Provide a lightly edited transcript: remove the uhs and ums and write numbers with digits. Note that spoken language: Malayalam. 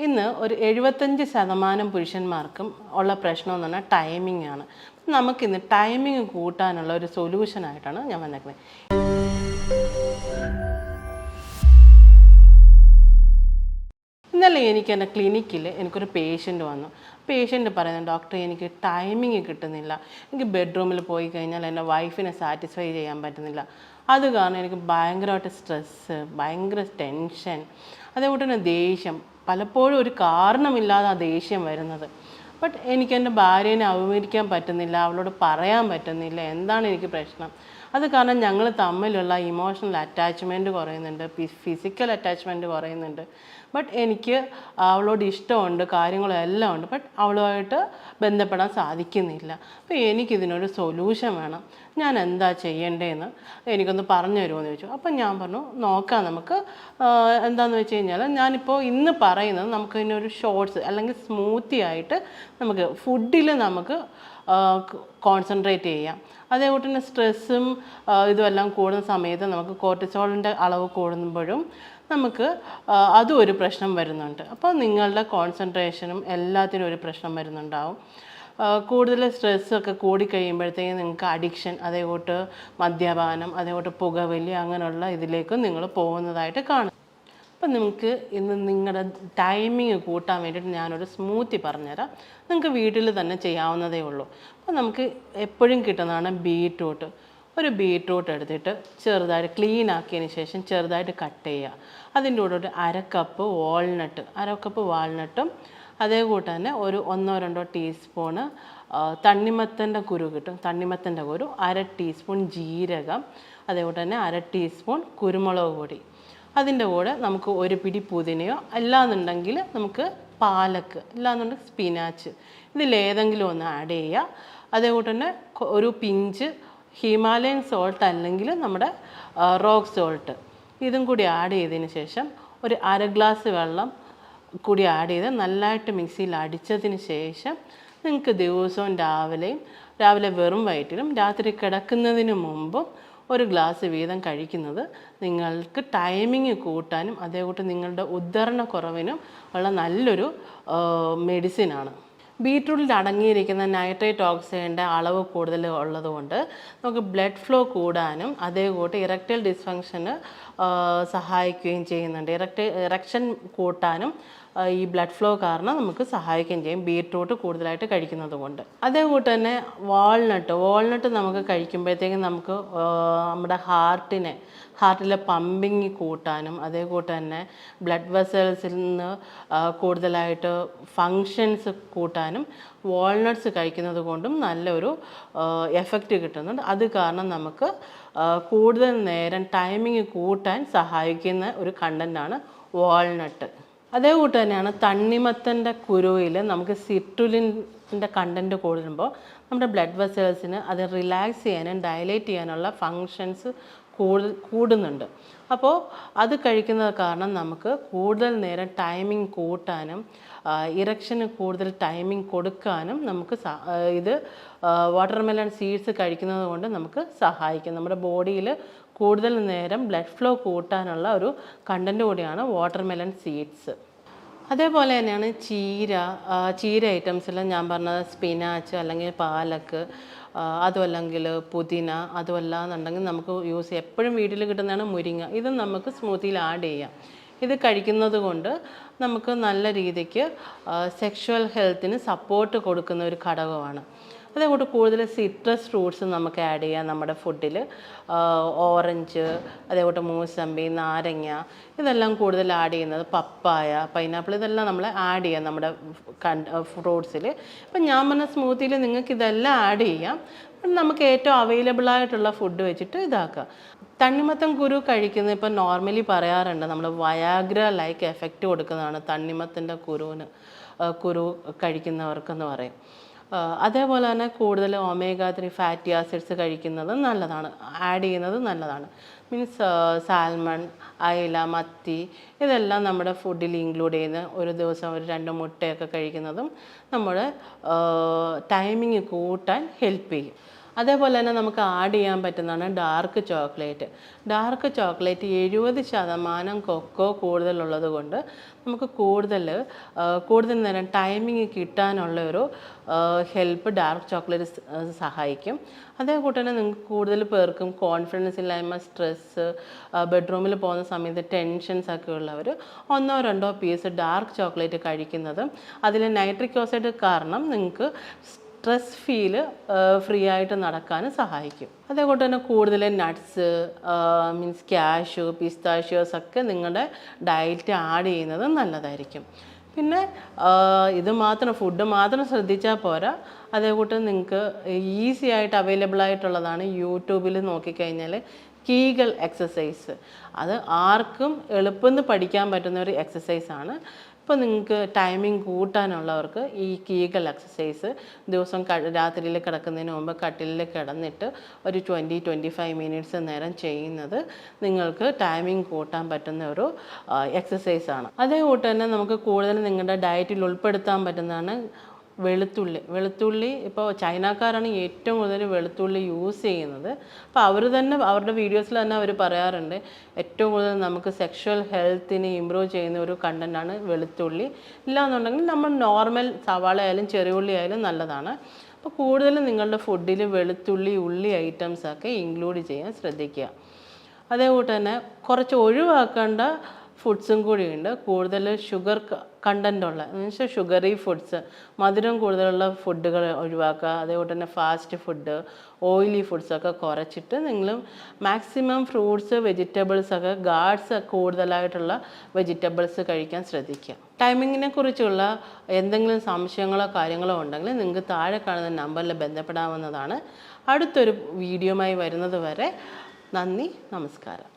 ഇന്ന് ഒരു 75% പുരുഷന്മാർക്കും ഉള്ള പ്രശ്നം എന്ന് പറഞ്ഞാൽ ടൈമിംഗ് ആണ്. നമുക്കിന്ന് ടൈമിംഗ് കൂട്ടാനുള്ള ഒരു സൊല്യൂഷനായിട്ടാണ് ഞാൻ വന്നേക്കുന്നത്. ഇന്നലെ എനിക്ക് എൻ്റെ ക്ലിനിക്കിൽ എനിക്കൊരു പേഷ്യൻ്റ് വന്നു. പേഷ്യൻ്റ് പറയുന്നത്, ഡോക്ടറെ എനിക്ക് ടൈമിങ് കിട്ടുന്നില്ല, എനിക്ക് ബെഡ്റൂമിൽ പോയി കഴിഞ്ഞാൽ എൻ്റെ വൈഫിനെ സാറ്റിസ്ഫൈ ചെയ്യാൻ പറ്റുന്നില്ല, അത് കാരണം എനിക്ക് ഭയങ്കരമായിട്ട് സ്ട്രെസ്സ്, ഭയങ്കര ടെൻഷൻ, അതേപോലെ തന്നെ ദേഷ്യം, പലപ്പോഴും ഒരു കാരണമില്ലാതെ ആ ദേഷ്യം വരുന്നത്. ബട്ട് എനിക്ക് എൻ്റെ ഭാര്യേനെ അഭിമുഖീകരിക്കാൻ പറ്റുന്നില്ല, അവളോട് പറയാൻ പറ്റുന്നില്ല, എന്താണ് എനിക്ക് പ്രശ്നം. അത് കാരണം ഞങ്ങൾ തമ്മിലുള്ള ഇമോഷണൽ അറ്റാച്ച്മെൻറ്റ് കുറയുന്നുണ്ട്, ഫിസിക്കൽ അറ്റാച്ച്മെൻറ്റ് കുറയുന്നുണ്ട്. ബട്ട് എനിക്ക് അവളോട് ഇഷ്ടമുണ്ട്, കാര്യങ്ങളെല്ലാം ഉണ്ട്, ബട്ട് അവളുമായിട്ട് ബന്ധപ്പെടാൻ സാധിക്കുന്നില്ല. അപ്പോൾ എനിക്കിതിനൊരു സൊല്യൂഷൻ വേണം, ഞാൻ എന്താ ചെയ്യേണ്ടതെന്ന് എനിക്കൊന്ന് പറഞ്ഞു തരുമോയെന്ന് ചോദിച്ചു. അപ്പം ഞാൻ പറഞ്ഞു, നോക്കാം നമുക്ക്. എന്താണെന്ന് വെച്ച് കഴിഞ്ഞാൽ ഞാനിപ്പോൾ ഇന്ന് പറയുന്നത് നമുക്ക് ഇതിനൊരു ഷോർട്സ് അല്ലെങ്കിൽ സ്മൂത്തി ആയിട്ട് നമുക്ക് ഫുഡിൽ നമുക്ക് കോൺസെൻട്രേറ്റ് ചെയ്യാം. അതേപോലെ തന്നെ സ്ട്രെസ്സും ഇതുമെല്ലാം കൂടുന്ന സമയത്ത് നമുക്ക് കോർട്ടിസോളിൻ്റെ അളവ് കൂടുമ്പോഴും നമുക്ക് അതും ഒരു പ്രശ്നം വരുന്നുണ്ട്. അപ്പോൾ നിങ്ങളുടെ കോൺസെൻട്രേഷനും എല്ലാത്തിനും ഒരു പ്രശ്നം വരുന്നുണ്ടാവും. കൂടുതൽ സ്ട്രെസ്സൊക്കെ കൂടിക്കഴിയുമ്പോഴത്തേക്കും നിങ്ങൾക്ക് അഡിക്ഷൻ, അതേപോട്ട് മദ്യപാനം, അതേപോട്ട് പുകവലി അങ്ങനെയുള്ള ഇതിലേക്ക് നിങ്ങൾ പോകുന്നതായിട്ട് കാണും. അപ്പം നിങ്ങൾക്ക് ഇന്ന് നിങ്ങളുടെ ടൈമിങ് കൂട്ടാൻ വേണ്ടിയിട്ട് ഞാനൊരു സ്മൂത്തി പറഞ്ഞുതരാം. നിങ്ങൾക്ക് വീട്ടിൽ തന്നെ ചെയ്യാവുന്നതേ ഉള്ളൂ. അപ്പോൾ നമുക്ക് എപ്പോഴും കിട്ടുന്നതാണ് ബീറ്റ്റൂട്ട്. ഒരു ബീറ്റ്റൂട്ട് എടുത്തിട്ട് ചെറുതായിട്ട് ക്ലീൻ ആക്കിയതിന് ശേഷം ചെറുതായിട്ട് കട്ട് ചെയ്യുക. അതിൻ്റെ കൂടെ ഒരു അര കപ്പ് വാൾനട്ടും അതേകൂട്ട് തന്നെ ഒരു 1-2 ടീസ്പൂണ് തണ്ണിമത്തൻ്റെ കുരു കിട്ടും, തണ്ണിമത്തൻ്റെ കുരു, അര ടീസ്പൂൺ ജീരകം, അതേപോലെ തന്നെ അര ടീസ്പൂൺ കുരുമുളക് പൊടി. അതിൻ്റെ കൂടെ നമുക്ക് ഒരു പിടി പുതിനയോ അല്ലാന്നുണ്ടെങ്കിൽ നമുക്ക് പാലക്ക്, ഇല്ലാന്നുണ്ടെങ്കിൽ സ്പിനാച്ച്, ഇതിലേതെങ്കിലും ഒന്ന് ആഡ് ചെയ്യുക. അതേകൂട്ട് തന്നെ ഒരു പിഞ്ച് ഹിമാലയൻ സോൾട്ട് അല്ലെങ്കിൽ നമ്മുടെ റോക്ക് സോൾട്ട്, ഇതും കൂടി ആഡ് ചെയ്തതിന് ശേഷം ഒരു അര ഗ്ലാസ് വെള്ളം കൂടി ആഡ് ചെയ്ത് നല്ലതായിട്ട് മിക്സിയിൽ അടിച്ചതിന് ശേഷം നിങ്ങൾക്ക് ദിവസവും രാവിലെ വെറും വയറ്റിലും രാത്രി കിടക്കുന്നതിന് മുമ്പും ഒരു ഗ്ലാസ് വീതം കഴിക്കുന്നത് നിങ്ങൾക്ക് ടൈമിങ് കൂട്ടാനും അതേകൂട്ട് നിങ്ങളുടെ ഉദ്ധരണക്കുറവിനും ഉള്ള നല്ലൊരു മെഡിസിനാണ്. ബീറ്റ്റൂട്ടിൽ അടങ്ങിയിരിക്കുന്ന നൈട്രേറ്റ് ഓക്സൈഡിൻ്റെ അളവ് കൂടുതൽ ഉള്ളതുകൊണ്ട് നമുക്ക് ബ്ലഡ് ഫ്ലോ കൂടാനും അതേകൂട്ട് ഇറക്ടൈൽ ഡിസ്ഫങ്ഷന് സഹായിക്കുകയും ചെയ്യുന്നുണ്ട്. ഇറക്ഷൻ കൂട്ടാനും ഈ ബ്ലഡ് ഫ്ലോ കാരണം നമുക്ക് സഹായിക്കുകയും ചെയ്യും ബീറ്റ്റൂട്ട് കൂടുതലായിട്ട് കഴിക്കുന്നത് കൊണ്ട്. അതേകൂട്ട് തന്നെ വാൾനട്ട് നമുക്ക് കഴിക്കുമ്പോഴത്തേക്കും നമുക്ക് നമ്മുടെ ഹാർട്ടിലെ പമ്പിങ് കൂട്ടാനും അതേകൂട്ട് തന്നെ ബ്ലഡ് വെസൽസിൽ നിന്ന് കൂടുതലായിട്ട് ഫങ്ഷൻസ് കൂട്ടാനും വാൾനട്ട്സ് കഴിക്കുന്നത് കൊണ്ടും നല്ലൊരു എഫക്റ്റ് കിട്ടുന്നുണ്ട്. അത് കാരണം നമുക്ക് കൂടുതൽ നേരം ടൈമിങ് കൂട്ടാൻ സഹായിക്കുന്ന ഒരു കണ്ടൻ്റാണ് വാൾനട്ട്. അതേകൂട്ട് തന്നെയാണ് തണ്ണിമത്തൻ്റെ കുരുവിൽ നമുക്ക് സിട്രുലിൻ്റെ കണ്ടൻറ്റ് കൂടുമ്പോൾ നമ്മുടെ ബ്ലഡ് വെസൽസിന് അത് റിലാക്സ് ചെയ്യാനും ഡയലേറ്റ് ചെയ്യാനുള്ള ഫങ്ഷൻസ് കൂടുന്നുണ്ട്. അപ്പോൾ അത് കഴിക്കുന്നത് കാരണം നമുക്ക് കൂടുതൽ നേരം ടൈമിംഗ് കൂട്ടാനും ഇറക്ഷന് കൂടുതൽ ടൈമിംഗ് കൊടുക്കാനും നമുക്ക് ഇത് വാട്ടർമെലൺ സീഡ്സ് കഴിക്കുന്നത് കൊണ്ട് നമുക്ക് സഹായിക്കും. നമ്മുടെ ബോഡിയിൽ കൂടുതൽ നേരം ബ്ലഡ് ഫ്ലോ കൂട്ടാനുള്ള ഒരു കണ്ടൻറ്റ് കൂടിയാണ് വാട്ടർമെലൺ സീഡ്സ്. അതേപോലെ തന്നെയാണ് ചീര ഐറ്റംസിൽ ഞാൻ പറഞ്ഞത് സ്പിനാച്ച് അല്ലെങ്കിൽ പാലക്ക്, അതുമല്ലെങ്കിൽ പുതിന, അതുമല്ല എന്നുണ്ടെങ്കിൽ നമുക്ക് യൂസ് ചെയ്യാം. എപ്പോഴും വീട്ടിൽ കിട്ടുന്നതാണ് മുരിങ്ങ. ഇത് നമുക്ക് സ്മൂത്തിയിൽ ആഡ് ചെയ്യാം. ഇത് കഴിക്കുന്നത് കൊണ്ട് നമുക്ക് നല്ല രീതിക്ക് സെക്ഷുവൽ ഹെൽത്തിന് സപ്പോർട്ട് കൊടുക്കുന്ന ഒരു ഘടകമാണ്. അതേപോലെ കൂടുതൽ സിട്രസ് ഫ്രൂട്ട്സ് നമുക്ക് ആഡ് ചെയ്യാം നമ്മുടെ ഫുഡിൽ. ഓറഞ്ച്, അതേപോലെ മൂസമ്പി, നാരങ്ങ, ഇതെല്ലാം കൂടുതൽ ആഡ് ചെയ്യുന്നത്, പപ്പായ, പൈനാപ്പിൾ, ഇതെല്ലാം നമ്മൾ ആഡ് ചെയ്യാം നമ്മുടെ ഫ്രൂട്ട്സിൽ. ഇപ്പം ഞാൻ പറഞ്ഞ സ്മൂത്തിയിൽ നിങ്ങൾക്ക് ഇതെല്ലാം ആഡ് ചെയ്യാം. നമുക്ക് ഏറ്റവും അവൈലബിൾ ആയിട്ടുള്ള ഫുഡ് വെച്ചിട്ട് ഇതാക്കുക. തണ്ണിമത്തൻ കുരു കഴിക്കുന്നത് ഇപ്പം നോർമലി പറയാറുണ്ട്, നമ്മൾ വയാഗ്ര ലൈക്ക് എഫക്റ്റ് കൊടുക്കുന്നതാണ് തണ്ണിമത്തൻ്റെ കുരു കഴിക്കുന്നവർക്കെന്ന് പറയും. അതേപോലെ തന്നെ കൂടുതൽ omega-3 ഫാറ്റി ആസിഡ്സ് കഴിക്കുന്നത് നല്ലതാണ്, ആഡ് ചെയ്യുന്നത് നല്ലതാണ്. മീൻസ് സാൽമൺ, അയല, മത്തി, ഇതെല്ലാം നമ്മുടെ ഫുഡിൽ ഇൻക്ലൂഡ് ചെയ്യുന്ന ഒരു ദിവസം ഒരു 2 മുട്ടയൊക്കെ കഴിക്കുന്നതും നമ്മുടെ ടൈമിങ് കൂട്ടാൻ ഹെൽപ്പ് ചെയ്യും. അതേപോലെ തന്നെ നമുക്ക് ആഡ് ചെയ്യാൻ പറ്റുന്നതാണ് dark chocolate. Dark chocolate 70% cocoa കൂടുതലുള്ളത് കൊണ്ട് നമുക്ക് കൂടുതൽ നേരം ടൈമിങ് കിട്ടാനുള്ള ഒരു ഹെൽപ്പ് ഡാർക്ക് ചോക്ലേറ്റ് സഹായിക്കും. അതേകൂട്ട് തന്നെ നിങ്ങൾക്ക് കൂടുതൽ പേർക്കും കോൺഫിഡൻസ് ഇല്ലായ്മ, സ്ട്രെസ്സ്, ബെഡ്റൂമിൽ പോകുന്ന സമയത്ത് ടെൻഷൻസ് ഒക്കെ ഉള്ളവർ 1-2 പീസ് ഡാർക്ക് ചോക്ലേറ്റ് കഴിക്കുന്നതും അതിൽ നൈട്രിക് ഓക്സൈഡ് കാരണം നിങ്ങൾക്ക് സ്ട്രെസ് ഫ്രീ ആയിട്ട് നടക്കാനും സഹായിക്കും. അതേപോലെ തന്നെ കൂടുതൽ നട്ട്സ്, മീൻസ് കാഷ്യൂ, പിസ്താഷ്യോസ് ഒക്കെ നിങ്ങളുടെ ഡയറ്റ് ആഡ് ചെയ്യുന്നത് നല്ലതായിരിക്കും. പിന്നെ ഫുഡ് മാത്രം ശ്രദ്ധിച്ചാൽ പോരാ. അതേകൂട്ട് നിങ്ങൾക്ക് ഈസി ആയിട്ട് അവൈലബിൾ ആയിട്ടുള്ളതാണ്. യൂട്യൂബിൽ നോക്കിക്കഴിഞ്ഞാൽ കീഗൽ എക്സസൈസ്, അത് ആർക്കും എളുപ്പമെന്ന് പഠിക്കാൻ പറ്റുന്ന ഒരു എക്സസൈസാണ്. ഇപ്പോൾ നിങ്ങൾക്ക് ടൈമിംഗ് കൂട്ടാനുള്ളവർക്ക് ഈ കീഗൽ എക്സസൈസ് ദിവസം രാത്രിയിൽ കിടക്കുന്നതിന് മുമ്പ് കട്ടിലിൽ കിടന്നിട്ട് ഒരു 20-25 മിനിറ്റ്സ് നേരം ചെയ്യുന്നത് നിങ്ങൾക്ക് ടൈമിംഗ് കൂട്ടാൻ പറ്റുന്ന ഒരു എക്സസൈസാണ്. അതേകൂട്ട് തന്നെ നമുക്ക് കൂടുതൽ നിങ്ങളുടെ ഡയറ്റിൽ ഉൾപ്പെടുത്താൻ പറ്റുന്നതാണ് വെളുത്തുള്ളി. ഇപ്പോൾ ചൈനക്കാരാണ് ഏറ്റവും കൂടുതൽ വെളുത്തുള്ളി യൂസ് ചെയ്യുന്നത്. അപ്പോൾ അവർ തന്നെ അവരുടെ വീഡിയോസിൽ തന്നെ അവർ പറയാറുണ്ട് ഏറ്റവും കൂടുതൽ നമുക്ക് സെക്ഷൽ ഹെൽത്തിനെ ഇമ്പ്രൂവ് ചെയ്യുന്ന ഒരു കണ്ടൻറ്റാണ് വെളുത്തുള്ളി. ഇല്ലാന്നുണ്ടെങ്കിൽ നമ്മൾ നോർമൽ സവാള ആയാലും ചെറിയുള്ളി ആയാലും നല്ലതാണ്. അപ്പോൾ കൂടുതലും നിങ്ങളുടെ ഫുഡിൽ വെളുത്തുള്ളി, ഉള്ളി ഐറ്റംസൊക്കെ ഇൻക്ലൂഡ് ചെയ്യാൻ ശ്രദ്ധിക്കുക. അതേകൂട്ട് തന്നെ കുറച്ച് ഒഴിവാക്കേണ്ട ഫുഡ്സും കൂടിയുണ്ട്. കൂടുതൽ ഷുഗർ കണ്ടൻ്റുള്ള, എന്നുവെച്ചാൽ ഷുഗറി ഫുഡ്സ്, മധുരം കൂടുതലുള്ള ഫുഡുകൾ ഒഴിവാക്കുക. അതേപോലെ തന്നെ ഫാസ്റ്റ് ഫുഡ്, ഓയിലി ഫുഡ്സൊക്കെ കുറച്ചിട്ട് നിങ്ങൾ മാക്സിമം ഫ്രൂട്ട്സ്, വെജിറ്റബിൾസൊക്കെ, ഗാഡ്സ് കൂടുതലായിട്ടുള്ള വെജിറ്റബിൾസ് കഴിക്കാൻ ശ്രദ്ധിക്കുക. ടൈമിങ്ങിനെ കുറിച്ചുള്ള എന്തെങ്കിലും സംശയങ്ങളോ കാര്യങ്ങളോ ഉണ്ടെങ്കിൽ നിങ്ങൾക്ക് താഴെ കാണുന്ന നമ്പറിൽ ബന്ധപ്പെടാവുന്നതാണ്. അടുത്തൊരു വീഡിയോയുമായി വരുന്നത് വരെ നന്ദി, നമസ്കാരം.